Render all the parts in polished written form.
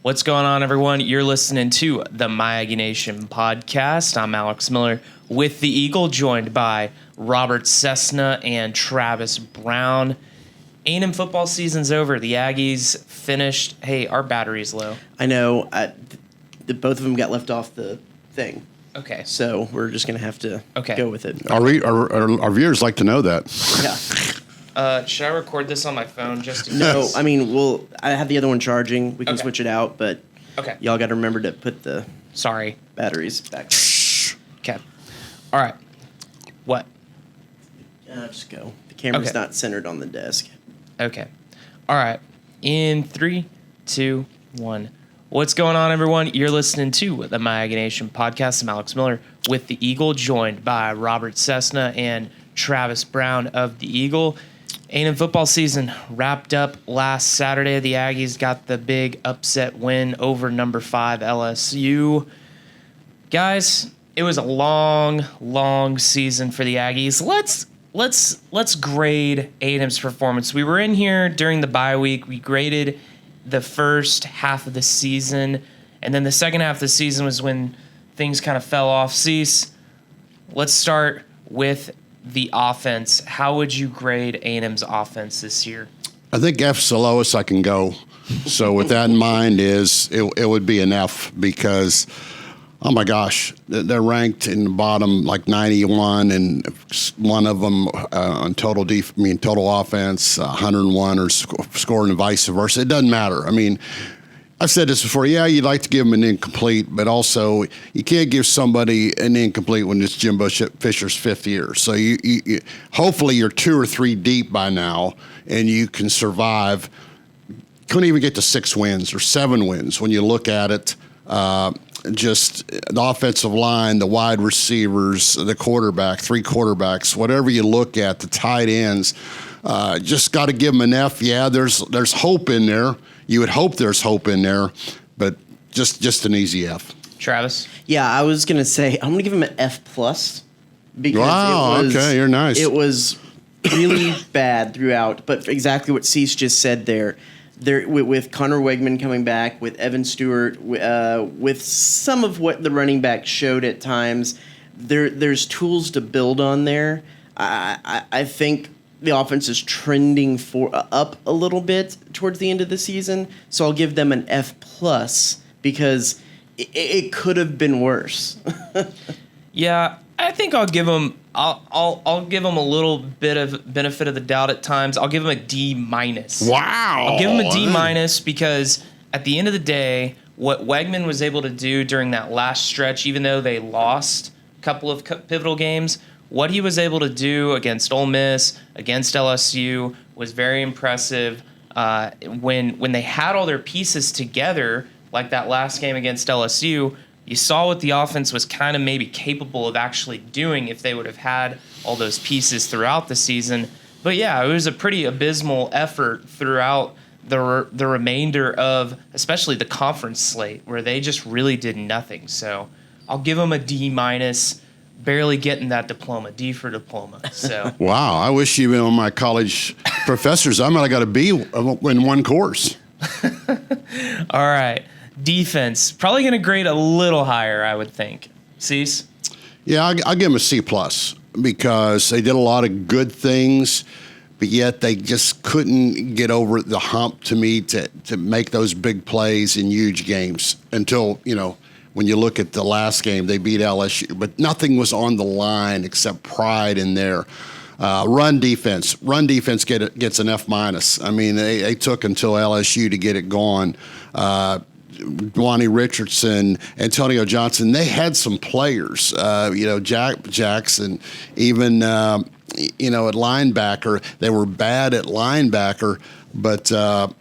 What's going on, everyone? You're listening to the My Aggie Nation podcast. I'm Alex Miller with the Eagle, joined by Robert Cessna and Travis Brown. A&M football season's over. The Aggies finished. Hey, our battery's low. I know. Both of them got left off the thing. Okay. So we're just going to have to go with it. Our viewers like to know that. Yeah. Should I record this on my phone just in No, case? I mean, I have the other one charging. We can switch it out, but y'all got to remember to put the batteries back. Okay. All right. What? Just go. The camera's not centered on the desk. Okay. All right. In 3, 2, 1. What's going on, everyone? You're listening to the My Aggie Nation podcast. I'm Alex Miller with the Eagle, joined by Robert Cessna and Travis Brown of the Eagle. A&M football season wrapped up last Saturday. The Aggies got the big upset win over number 5 LSU. Guys, it was a long season for the Aggies. Let's grade A&M's performance. We were in here during the bye week. We graded the first half of the season, and then the second half of the season was when things kind of fell off. Cease, let's start with the offense. How would you grade A&M's offense this year? I think F's the lowest I can go. So with that in mind, it would be an F because, oh my gosh, they're ranked in the bottom like 91, and one of them on total offense, 101 or scoring and vice versa. It doesn't matter. I mean, I've said this before. Yeah, you'd like to give them an incomplete, but also you can't give somebody an incomplete when it's Jimbo Fisher's 5th year. So you hopefully you're 2 or 3 deep by now, and you can survive. Couldn't even get to 6 wins or 7 wins when you look at it. Just the offensive line, the wide receivers, the quarterback, 3 quarterbacks, whatever you look at, the tight ends, just got to give them an F. Yeah, there's hope in there. You would hope there's hope in there, but just an easy F. Travis? Yeah, I was going to say, I'm going to give him an F+. Because okay, you're nice. It was really bad throughout, but exactly what Cease just said there. With Connor Wegman coming back, with Evan Stewart, with some of what the running back showed at times, there's tools to build on there. I think the offense is trending up a little bit towards the end of the season, so I'll give them an F+ because it could have been worse. Yeah, I think I'll give them. I'll give them a little bit of benefit of the doubt at times. I'll give them a D-. Wow. I'll give them a D- because at the end of the day, what Wegman was able to do during that last stretch, even though they lost a couple of pivotal games, what he was able to do against Ole Miss, against LSU, was very impressive. When they had all their pieces together, like that last game against LSU, you saw what the offense was kind of maybe capable of actually doing if they would have had all those pieces throughout the season. But yeah, it was a pretty abysmal effort throughout the remainder of, especially the conference slate, where they just really did nothing. So I'll give them a D-, barely getting that diploma, D for diploma. So wow, I wish you were my college professors. I might have got a B in one course. All right. Defense, probably going to grade a little higher, I would think. Cease? Yeah, I'll give them a C+ because they did a lot of good things, but yet they just couldn't get over the hump to me to make those big plays in huge games until, when you look at the last game, they beat LSU, but nothing was on the line except pride in there. Run defense gets an F-. I mean, they took until LSU to get it going. Dwani Richardson, Antonio Johnson, they had some players, Jackson, even, at linebacker. They were bad at linebacker, but the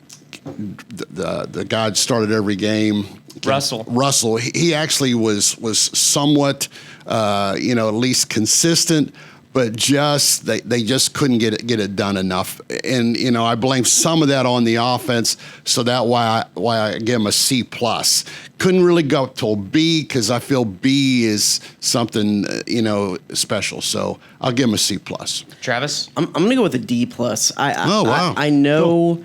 guy that started every game, Russell, he actually was somewhat, at least consistent, but they just couldn't get it done enough. And I blame some of that on the offense, so that's why I give them a C+. Couldn't really go to a B because I feel B is something special. So I'll give them a C+. Travis, I'm gonna go with a D+. Wow. I know. Cool.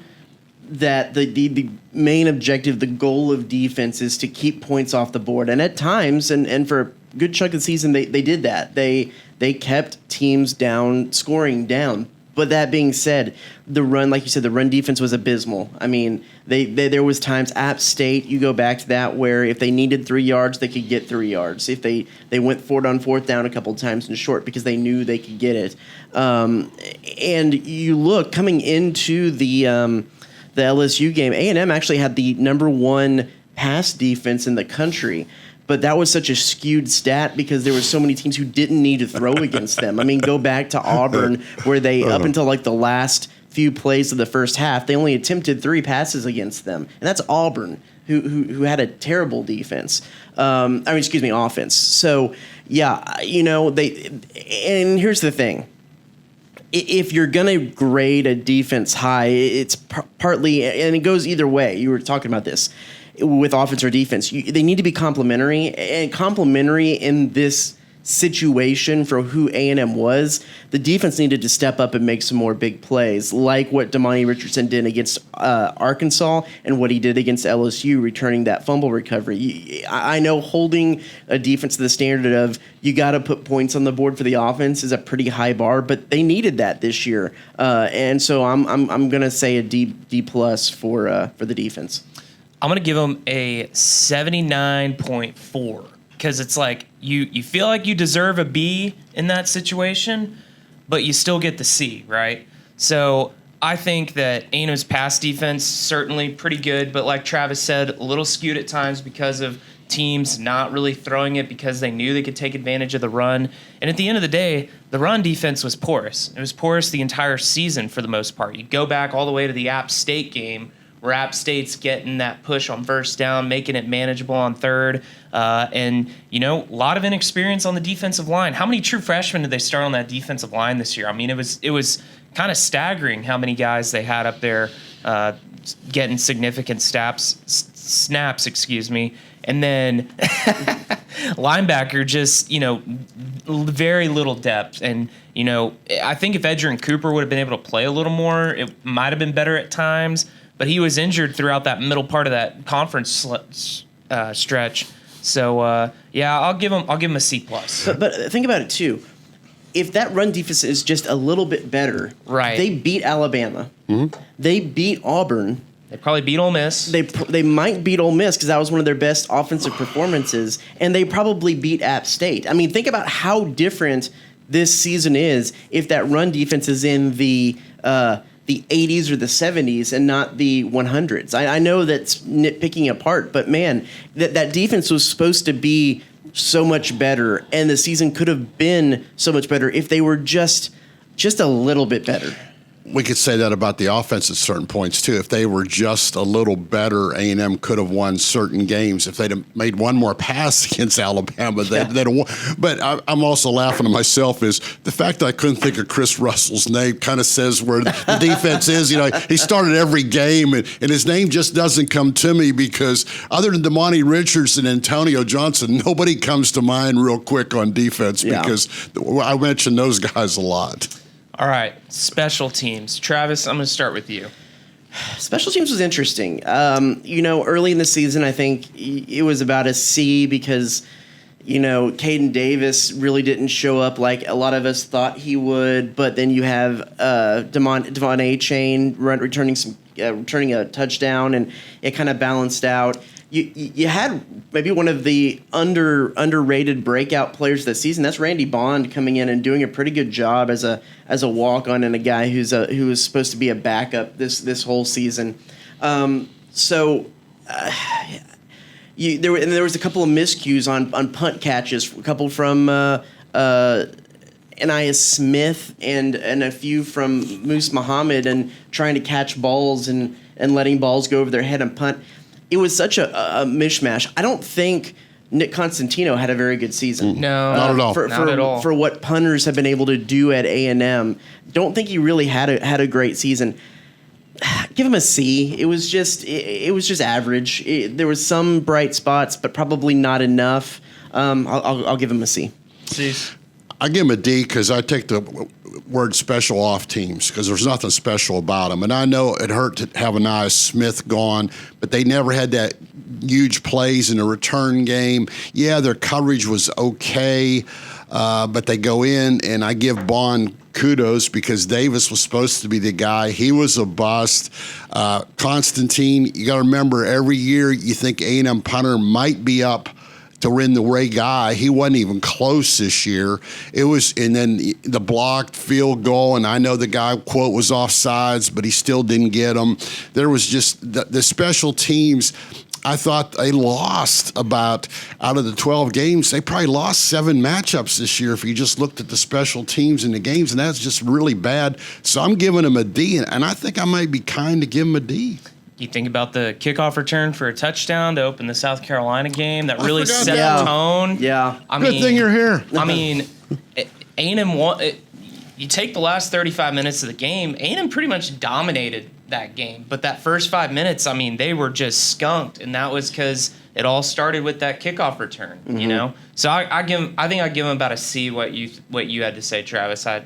that the main objective, the goal of defense is to keep points off the board. And at times, and for a good chunk of the season, they did that. They kept teams down, scoring down. But that being said, the run, like you said, the run defense was abysmal. I mean, there was times App State, you go back to that, where if they needed 3 yards, they could get 3 yards. If they went for it on fourth down a couple of times in short because they knew they could get it. And you look, coming into the LSU game, A&M actually had the number 1 pass defense in the country. But that was such a skewed stat because there were so many teams who didn't need to throw against them. I mean, go back to Auburn where they, up until like the last few plays of the first half, they only attempted 3 passes against them. And that's Auburn, who had a terrible defense. Offense. So, yeah, and here's the thing. If you're going to grade a defense high, it's partly, and it goes either way. You were talking about this. With offense or defense, they need to be complementary. And complementary in this situation for who A&M was, the defense needed to step up and make some more big plays, like what Damani Richardson did against Arkansas and what he did against LSU, returning that fumble recovery. I know holding a defense to the standard of you got to put points on the board for the offense is a pretty high bar, but they needed that this year, and so I'm gonna say a D plus for the defense. I'm going to give them a 79.4 because it's like you feel like you deserve a B in that situation, but you still get the C, right? So I think that A&M's pass defense certainly pretty good, but like Travis said, a little skewed at times because of teams not really throwing it because they knew they could take advantage of the run. And at the end of the day, the run defense was porous. It was porous the entire season for the most part. You go back all the way to the App State game where App State's getting that push on first down, making it manageable on third. And, a lot of inexperience on the defensive line. How many true freshmen did they start on that defensive line this year? I mean, it was kind of staggering how many guys they had up there getting significant snaps, and then linebacker just, very little depth. And, I think if Edgerrin Cooper would have been able to play a little more, it might have been better at times. But he was injured throughout that middle part of that conference stretch. So I'll give him a C plus. But think about it too. If that run defense is just a little bit better, right? They beat Alabama. Mm-hmm. They beat Auburn. They probably beat Ole Miss. They might beat Ole Miss because that was one of their best offensive performances, and they probably beat App State. I mean, think about how different this season is if that run defense is in the 80s or the 70s and not the 100s. I know that's nitpicking apart, but man, that defense was supposed to be so much better, and the season could have been so much better if they were just a little bit better. We could say that about the offense at certain points too. If they were just a little better, A&M could have won certain games. If they'd have made one more pass against Alabama, they'd have won. But I'm also laughing to myself is the fact that I couldn't think of Chris Russell's name kind of says where the defense is. He started every game, and his name just doesn't come to me because other than Damani Richardson and Antonio Johnson, nobody comes to mind real quick on defense because I mentioned those guys a lot. All right, special teams. Travis, I'm going to start with you. Special teams was interesting. Early in the season, I think it was about a C because, Caden Davis really didn't show up like a lot of us thought he would. But then you have Devon Achane returning a touchdown, and it kind of balanced out. You had maybe one of the underrated breakout players this season. That's Randy Bond coming in and doing a pretty good job as a walk-on and a guy who was supposed to be a backup this whole season. There was a couple of miscues on punt catches, a couple from Anais Smith and a few from Moose Muhammad, and trying to catch balls and letting balls go over their head and punt. It was such a mishmash. I don't think Nick Constantino had a very good season. No, not at all. Not at all. For what punters have been able to do at A&M, don't think he really had a great season. Give him a C. It was just average. There was some bright spots, but probably not enough. I'll give him a C. C's. I give them a D because I take the word special off teams because there's nothing special about them. And I know it hurt to have Anais Smith gone, but they never had that huge plays in the return game. Yeah, their coverage was okay, but they go in, and I give Bond kudos because Davis was supposed to be the guy. He was a bust. Constantine, you got to remember, every year you think A&M punter might be up to win the Ray guy. He wasn't even close this year. It was, and then the blocked field goal, and I know the guy, quote, was offsides, but he still didn't get them. There was just the special teams. I thought they lost about, out of the 12 games, they probably lost 7 matchups this year if you just looked at the special teams in the games, and that's just really bad. So I'm giving them a D, and I think I might be kind to give them a D. You think about the kickoff return for a touchdown to open the South Carolina game that really set that. the tone. Yeah. Good thing you're here. I mean, A&M won. You take the last 35 minutes of the game, A&M pretty much dominated that game. But that first 5 minutes, I mean, they were just skunked, and that was because it all started with that kickoff return. Mm-hmm. You know, so I think I give them about a C. What you had to say, Travis. I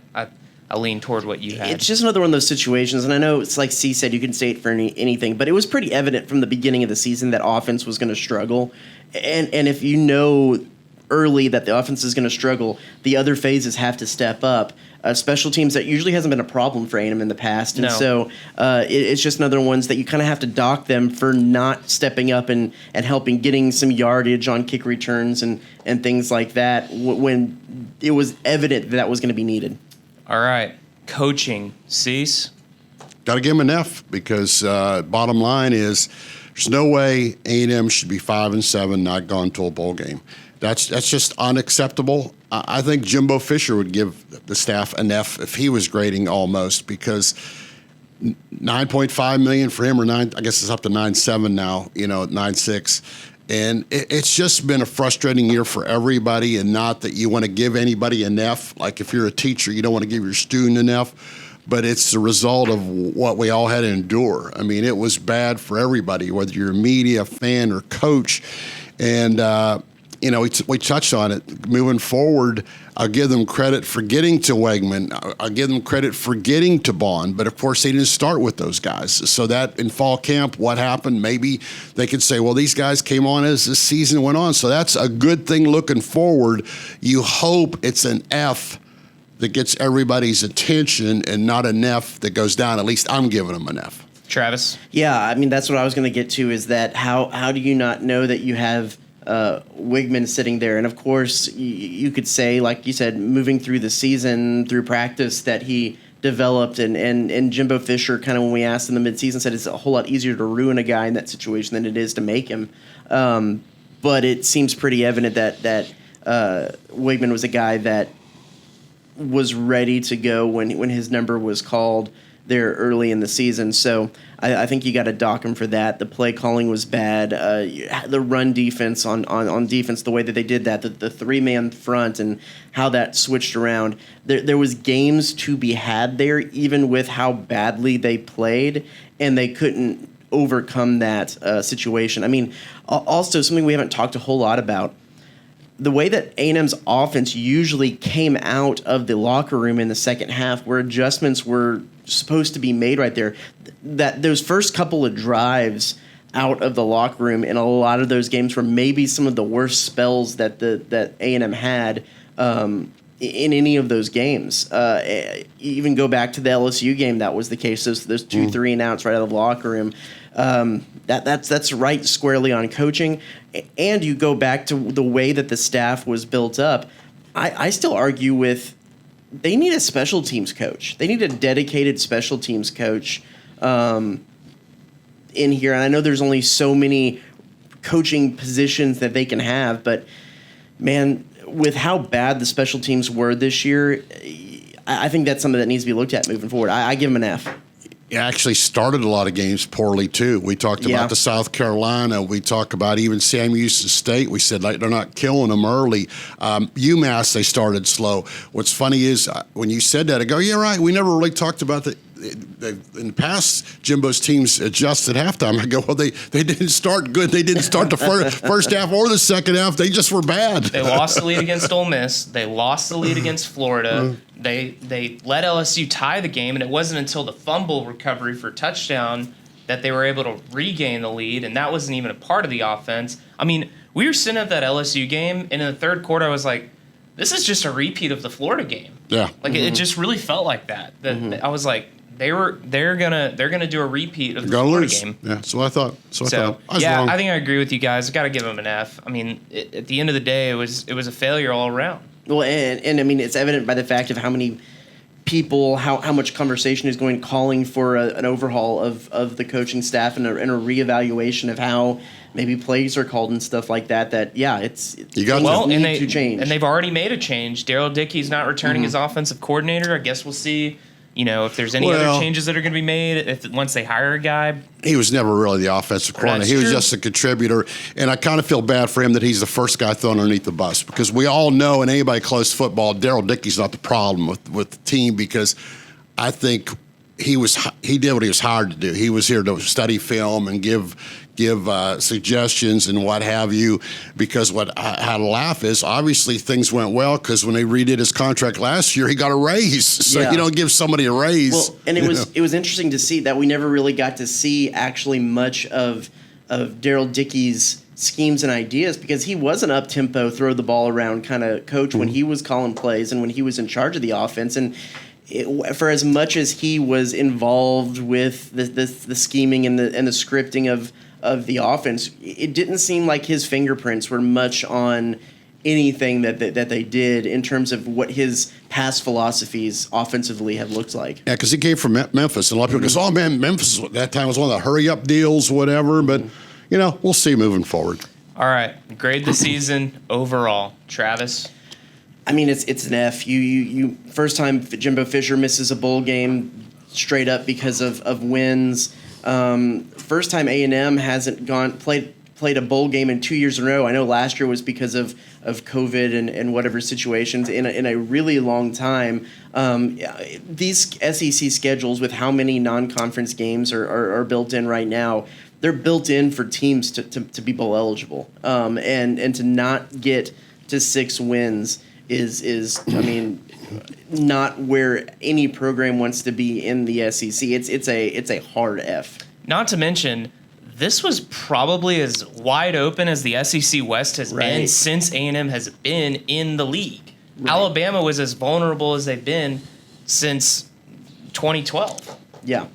lean toward what you had. It's just another one of those situations, and I know it's like C said, you can say it for anything, but it was pretty evident from the beginning of the season that offense was going to struggle. And if you know early that the offense is going to struggle, the other phases have to step up. Special teams, that usually hasn't been a problem for A&M in the past. And so it's just another ones that you kind of have to dock them for not stepping up and helping getting some yardage on kick returns and things like that when it was evident that was going to be needed. All right. Coaching. Cease? Got to give him an F because bottom line is there's no way A&M should be 5-7, not gone to a bowl game. That's just unacceptable. I think Jimbo Fisher would give the staff an F if he was grading almost, because $9.5 million for him, or I guess it's up to 9.7 now, at 9.6. And it's just been a frustrating year for everybody, and not that you want to give anybody an F. Like if you're a teacher, you don't want to give your student an F, but it's the result of what we all had to endure. I mean, it was bad for everybody, whether you're a media, fan, or coach. And, we touched on it. Moving forward, I'll give them credit for getting to Wegman. I'll give them credit for getting to Bond. But, of course, they didn't start with those guys. So that in fall camp, what happened, maybe they could say, well, these guys came on as the season went on. So that's a good thing looking forward. You hope it's an F that gets everybody's attention and not an F that goes down. At least I'm giving them an F. Travis? Yeah, I mean, that's what I was going to get to, is that how do you not know that you have Wigman sitting there? And of course, you could say, like you said, moving through the season, through practice, that he developed, and Jimbo Fisher, kind of when we asked in the midseason, said it's a whole lot easier to ruin a guy in that situation than it is to make him. But it seems pretty evident that Wigman was a guy that was ready to go when his number was called there early in the season. So I think you got to dock him for that. The play calling was bad. The run defense on defense, the way that they did that, the 3-man front and how that switched around. There was games to be had there, even with how badly they played, and they couldn't overcome that situation. I mean, also something we haven't talked a whole lot about, the way that A&M's offense usually came out of the locker room in the second half, where adjustments were supposed to be made right there, that those first couple of drives out of the locker room in a lot of those games were maybe some of the worst spells that A&M had in any of those games. Even go back to the LSU game, that was the case. Those 2 3-and-outs right out of the locker room. That's right squarely on coaching. And you go back to the way that the staff was built up. I still argue with, they need a special teams coach. They need a dedicated special teams coach in here. And I know there's only so many coaching positions that they can have, but man, with how bad the special teams were this year, I think that's something that needs to be looked at moving forward. I give them an F. He actually started a lot of games poorly, too. We talked about the South Carolina. We talked about even Sam Houston State. We said, like, they're not killing them early. UMass, they started slow. What's funny is when you said that, I go, yeah, right. We never really talked about in the past, Jimbo's teams adjust at halftime. I go, well, they didn't start good. They didn't start the first half or the second half. They just were bad. They lost the lead against Ole Miss. They lost the lead against Florida. They let LSU tie the game, and it wasn't until the fumble recovery for touchdown that they were able to regain the lead, and that wasn't even a part of the offense. I mean, we were sitting at that LSU game, and in the third quarter, I was like, this is just a repeat of the Florida game. Yeah. Like it just really felt like that. I was like, they're gonna do a repeat of the Florida game. Yeah, so I thought. I was yeah, wrong. I think I agree with you guys. I got to give them an F. I mean, at the end of the day, it was a failure all around. Well, and I mean, it's evident by the fact of how many people, how much conversation is going calling for an overhaul of the coaching staff and a reevaluation of how maybe plays are called and stuff like that. That you got to change, and they've already made a change. Daryl Dickey's not returning as offensive coordinator. I guess we'll see. If there's any other changes that are going to be made once they hire a guy. He was never really the offensive coordinator. He was just a contributor, and I kind of feel bad for him that he's the first guy thrown underneath the bus, because we all know, and anybody close to football, Daryl Dickey's not the problem with the team, because I think he did what he was hired to do. He was here to study film and give suggestions and what have you, because what I had to laugh is obviously things went well, because when they redid his contract last year, he got a raise. So you don't give somebody a raise. Well, and it was interesting to see that we never really got to see actually much of Daryl Dickey's schemes and ideas, because he was an up-tempo, throw the ball around kind of coach when he was calling plays and when he was in charge of the offense. And for as much as he was involved with the scheming and the scripting of the offense, it didn't seem like his fingerprints were much on anything that they did in terms of what his past philosophies offensively have looked like. Yeah, because he came from Memphis, and a lot of people go, "Oh man, Memphis at that time was one of the hurry-up deals, whatever." But we'll see moving forward. All right, grade the season overall, Travis. I mean, it's an F. You first time Jimbo Fisher misses a bowl game straight up because of wins. First time A&M hasn't played a bowl game in 2 years in a row. I know last year was because of COVID and whatever situations in a really long time. These SEC schedules with how many non-conference games are built in right now, they're built in for teams to be bowl eligible. And to not get to 6 wins is I mean, not where any program wants to be in the SEC. It's a hard F. Not to mention, this was probably as wide open as the SEC West has been since A&M has been in the league. Right. Alabama was as vulnerable as they've been since 2012. Yeah.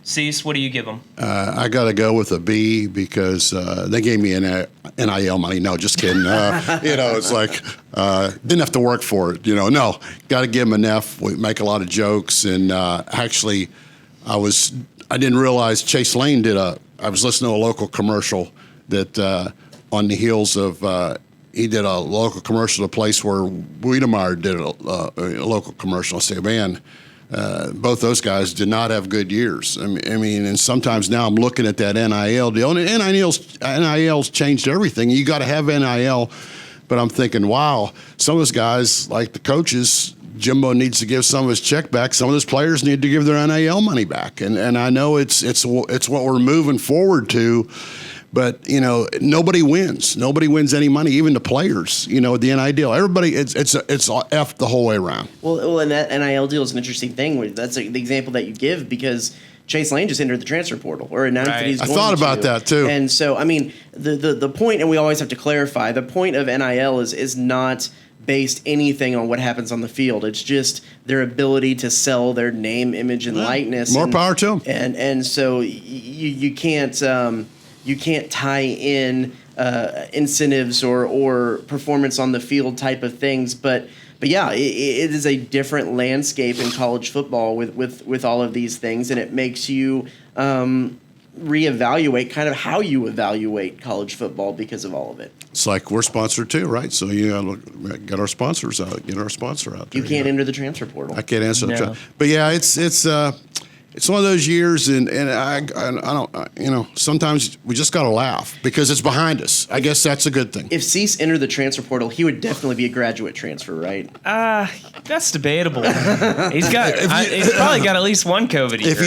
Cease, what do you give them? I got to go with a B, because they gave me an NIL money. No, just kidding. It's like didn't have to work for it. No, got to give them an F. We make a lot of jokes, and actually, I didn't realize Chase Lane I was listening to a local commercial that on the heels of he did a local commercial at a place where Wiedemeyer did a local commercial. I say, man, both those guys did not have good years. I mean, and sometimes now I'm looking at that NIL deal, and NIL's changed everything. You got to have NIL, but I'm thinking, wow, some of those guys, like the coaches, Jimbo needs to give some of his check back. Some of those players need to give their NIL money back, and I know it's what we're moving forward to. But nobody wins. Nobody wins any money, even the players. The NIL deal. Everybody, it's F the whole way around. Well, and that NIL deal is an interesting thing. That's the example that you give, because Chase Lane just entered the transfer portal or announced that he's going to. I thought about that too. And so, I mean, the point, and we always have to clarify, the point of NIL is not based anything on what happens on the field. It's just their ability to sell their name, image, and likeness. More power to them. And so you can't tie in incentives or performance on the field type of things, but yeah, it is a different landscape in college football with all of these things, and it makes you reevaluate kind of how you evaluate college football because of all of it. It's like we're sponsored too, right? So you gotta get our sponsors out, get our sponsor out there. You can't enter the transfer portal. I can't answer the but yeah, it's it's one of those years, and I don't, sometimes we just got to laugh because it's behind us. I guess that's a good thing. If Cease entered the transfer portal, he would definitely be a graduate transfer, right? That's debatable. He's probably got at least one COVID year. If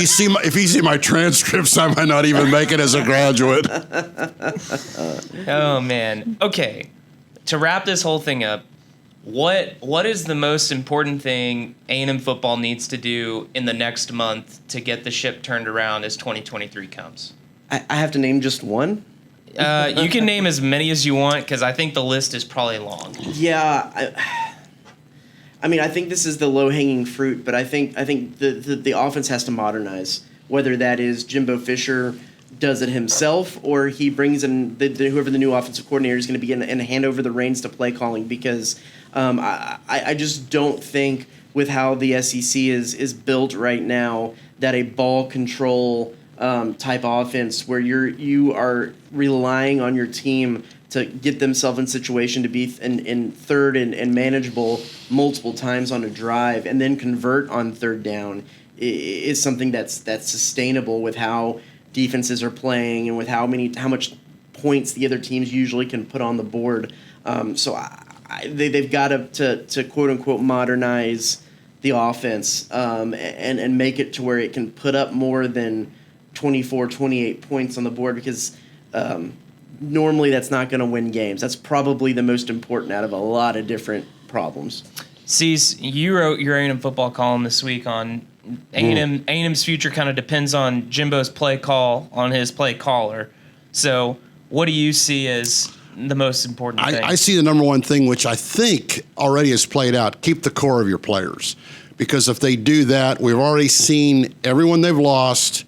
you see my transcripts, I might not even make it as a graduate. Oh man. Okay. To wrap this whole thing up, what is the most important thing A&M football needs to do in the next month to get the ship turned around as 2023 comes? I have to name just one? You can name as many as you want because I think the list is probably long. Yeah. I mean, I think this is the low-hanging fruit, but I think the offense has to modernize, whether that is Jimbo Fisher does it himself or he brings in whoever the new offensive coordinator is going to be and hand over the reins to play calling because I just don't think with how the SEC is built right now that a ball control type offense where you are relying on your team to get themselves in situation to be in third and manageable multiple times on a drive and then convert on third down is something that's sustainable with how defenses are playing and with how much points the other teams usually can put on the board. So they've got to quote unquote modernize the offense and make it to where it can put up more than 24, 28 points on the board because normally that's not going to win games. That's probably the most important out of a lot of different problems. Cease, you wrote your A&M football column this week on A&M's future kind of depends on Jimbo's play call on his play caller. So what do you see as the most important thing? I see the number one thing, which I think already has played out, keep the core of your players. Because if they do that, we've already seen everyone they've lost.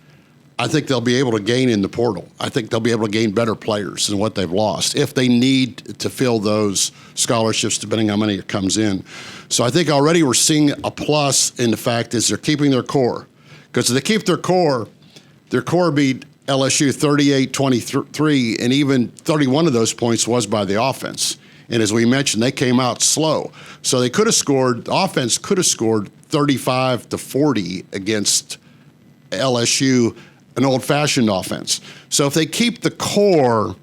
I think they'll be able to gain in the portal. I think they'll be able to gain better players than what they've lost if they need to fill those scholarships, depending on how many it comes in. So I think already we're seeing a plus in the fact is they're keeping their core. Because if they keep their core beat LSU 38-23, and even 31 of those points was by the offense. And as we mentioned, they came out slow. So they could have scored, the offense could have scored 35-40 against LSU, an old-fashioned offense. So if they keep the core,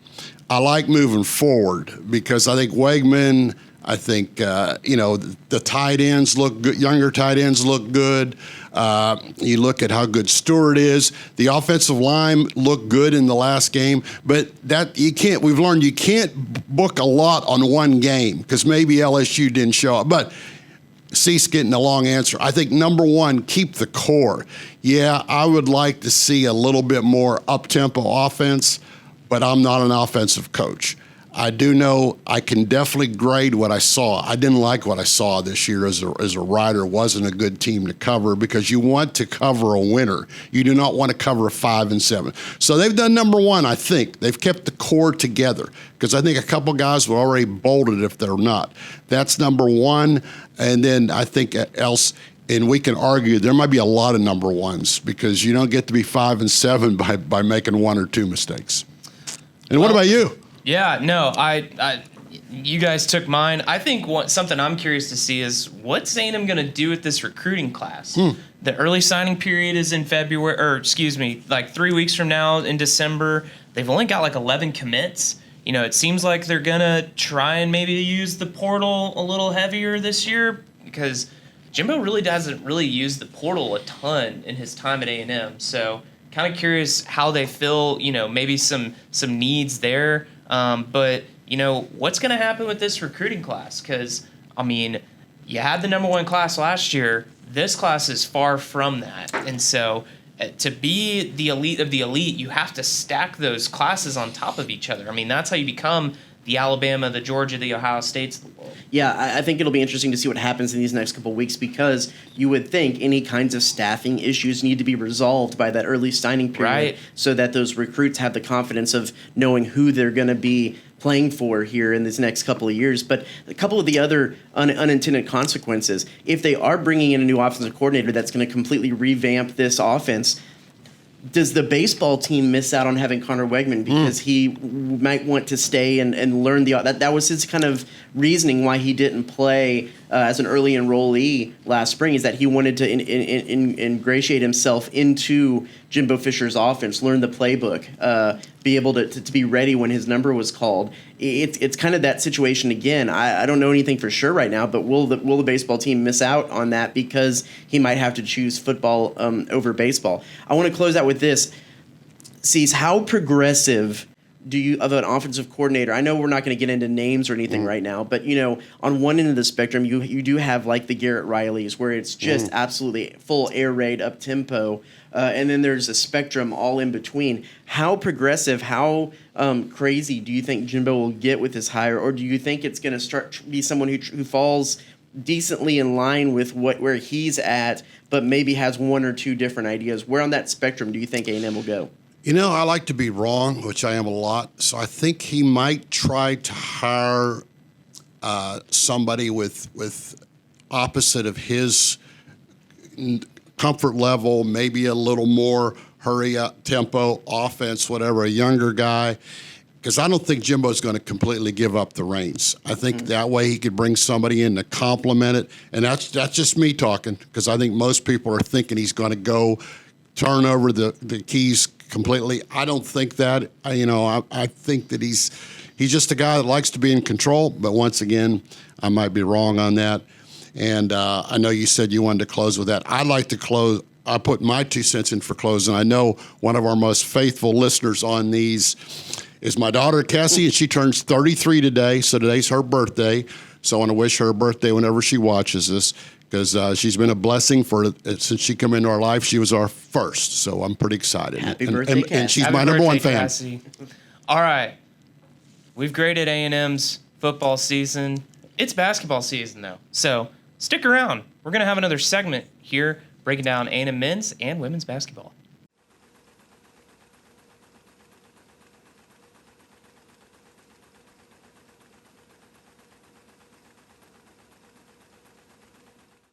I like moving forward because I think Wegman, I think, the tight ends look good, younger tight ends look good. You look at how good Stewart is. The offensive line looked good in the last game, but we've learned you can't book a lot on one game because maybe LSU didn't show up. But Cease getting a long answer. I think number one, keep the core. Yeah, I would like to see a little bit more up-tempo offense, but I'm not an offensive coach. I do know I can definitely grade what I saw. I didn't like what I saw this year as a writer. Wasn't a good team to cover because you want to cover a winner. You do not want to cover a 5-7. So they've done number one, I think. They've kept the core together because I think a couple guys were already bolted if they're not. That's number one. And then I think else, and we can argue there might be a lot of number ones because you don't get to be 5-7 by making one or two mistakes. And what about you? Yeah, no, you guys took mine. I think something I'm curious to see is what's A&M going to do with this recruiting class? The early signing period is in February, like 3 weeks from now in December. They've only got like 11 commits. It seems like they're going to try and maybe use the portal a little heavier this year because Jimbo really doesn't really use the portal a ton in his time at A&M. So kind of curious how they fill, maybe some needs there. But what's going to happen with this recruiting class? Because, you had the number one class last year. This class is far from that. And so to be the elite of the elite, you have to stack those classes on top of each other. That's how you become the Alabama, the Georgia, the Ohio States of the world. Yeah, I think it'll be interesting to see what happens in these next couple of weeks because you would think any kinds of staffing issues need to be resolved by that early signing period right. So that those recruits have the confidence of knowing who they're going to be playing for here in this next couple of years. But a couple of the other unintended consequences, if they are bringing in a new offensive coordinator that's going to completely revamp this offense, does the baseball team miss out on having Connor Wegman because he might want to stay and learn that was his kind of reasoning why he didn't play as an early enrollee last spring is that he wanted to ingratiate himself into Jimbo Fisher's offense, learn the playbook, be able to be ready when his number was called. It's kind of that situation again. I don't know anything for sure right now, but will the baseball team miss out on that because he might have to choose football over baseball? I want to close out with this. Cease, how progressive of an offensive coordinator? I know we're not going to get into names or anything right now, but on one end of the spectrum, you do have like the Garrett Rileys, where it's just absolutely full air raid up tempo, and then there's a spectrum all in between. How progressive, how crazy do you think Jimbo will get with his hire, or do you think it's going to start to be someone who falls decently in line with where he's at, but maybe has one or two different ideas? Where on that spectrum do you think A&M will go? I like to be wrong, which I am a lot. So I think he might try to hire somebody with opposite of his comfort level, maybe a little more hurry up tempo offense, whatever, a younger guy. Because I don't think Jimbo's going to completely give up the reins. I think that way he could bring somebody in to complement it. And that's just me talking, because I think most people are thinking he's going to go turn over the keys completely. I don't think that. I think that he's just a guy that likes to be in control. But once again, I might be wrong on that. And I know you said you wanted to close with that. I'd like to close. I put my 2 cents in for closing. I know one of our most faithful listeners on these is my daughter, Cassie, and she turns 33 today. So today's her birthday. So I want to wish her a birthday whenever she watches this, because she's been a blessing since she came into our life. She was our first, so I'm pretty excited. Happy birthday, Cassie. And she's Happy my number one birthday, fan. Cassie. All right. We've graded A&M's football season. It's basketball season, though, so stick around. We're going to have another segment here breaking down A&M men's and women's basketball.